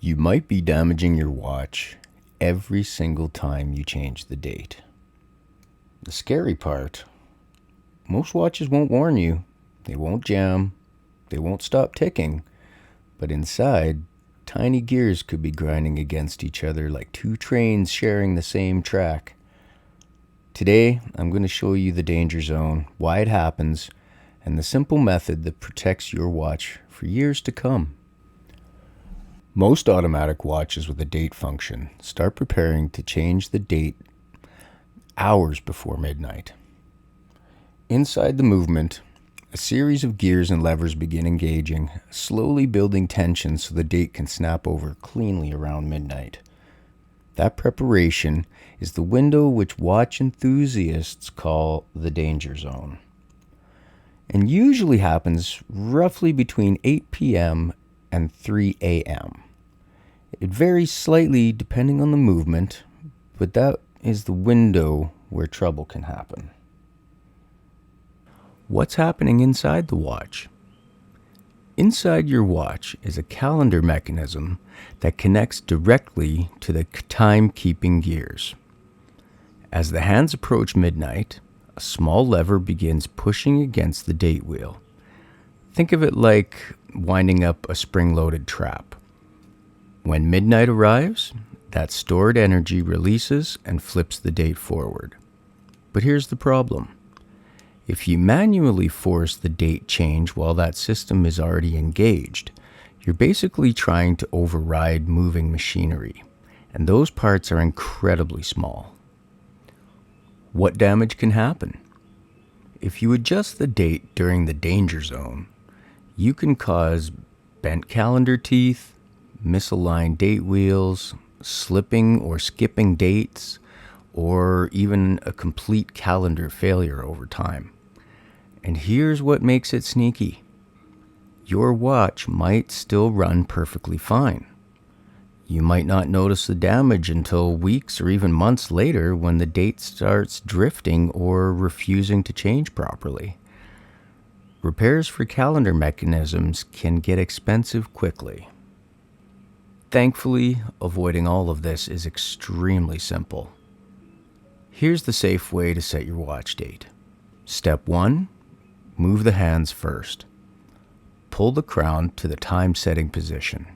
You might be damaging your watch every single time you change the date. The scary part, most watches won't warn you. They won't jam. They won't stop ticking. But inside, tiny gears could be grinding against each other like two trains sharing the same track. Today, I'm going to show you the danger zone, why it happens, and the simple method that protects your watch for years to come. Most automatic watches with a date function start preparing to change the date hours before midnight. Inside the movement, a series of gears and levers begin engaging, slowly building tension so the date can snap over cleanly around midnight. That preparation is the window which watch enthusiasts call the danger zone, and usually happens roughly between 8 p.m. and 3 a.m. It varies slightly depending on the movement, but that is the window where trouble can happen. What's happening inside the watch? Inside your watch is a calendar mechanism that connects directly to the time-keeping gears. As the hands approach midnight, a small lever begins pushing against the date wheel. Think of it like winding up a spring-loaded trap. When midnight arrives, that stored energy releases and flips the date forward. But here's the problem. If you manually force the date change while that system is already engaged, you're basically trying to override moving machinery, and those parts are incredibly small. What damage can happen? If you adjust the date during the danger zone, you can cause bent calendar teeth, misaligned date wheels, slipping or skipping dates, or even a complete calendar failure over time. And here's what makes it sneaky. Your watch might still run perfectly fine. You might not notice the damage until weeks or even months later when the date starts drifting or refusing to change properly. Repairs for calendar mechanisms can get expensive quickly. Thankfully, avoiding all of this is extremely simple. Here's the safe way to set your watch date. Step 1. Move the hands first. Pull the crown to the time setting position.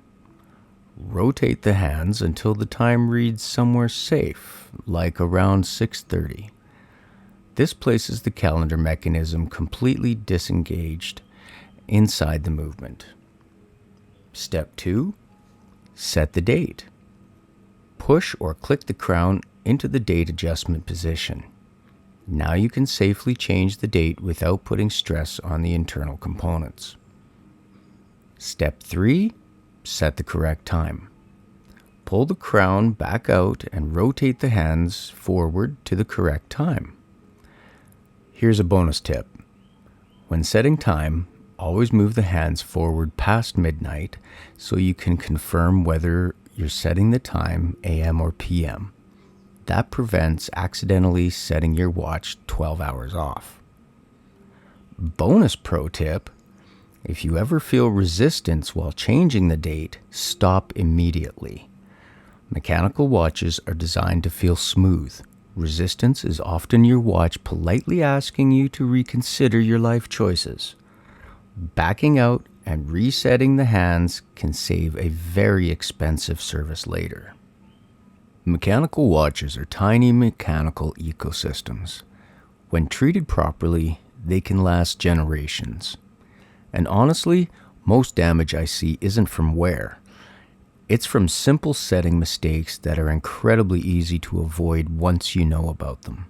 Rotate the hands until the time reads somewhere safe, like around 6:30. This places the calendar mechanism completely disengaged inside the movement. Step 2. Set the date. Push or click the crown into the date adjustment position. Now you can safely change the date without putting stress on the internal components. Step 3. Set the correct time. Pull the crown back out and rotate the hands forward to the correct time. Here's a bonus tip. When setting time, always move the hands forward past midnight so you can confirm whether you're setting the time AM or PM. That prevents accidentally setting your watch 12 hours off. Bonus pro tip, if you ever feel resistance while changing the date, stop immediately. Mechanical watches are designed to feel smooth. Resistance is often your watch politely asking you to reconsider your life choices. Backing out and resetting the hands can save a very expensive service later. Mechanical watches are tiny mechanical ecosystems. When treated properly, they can last generations. And honestly, most damage I see isn't from wear. It's from simple setting mistakes that are incredibly easy to avoid once you know about them.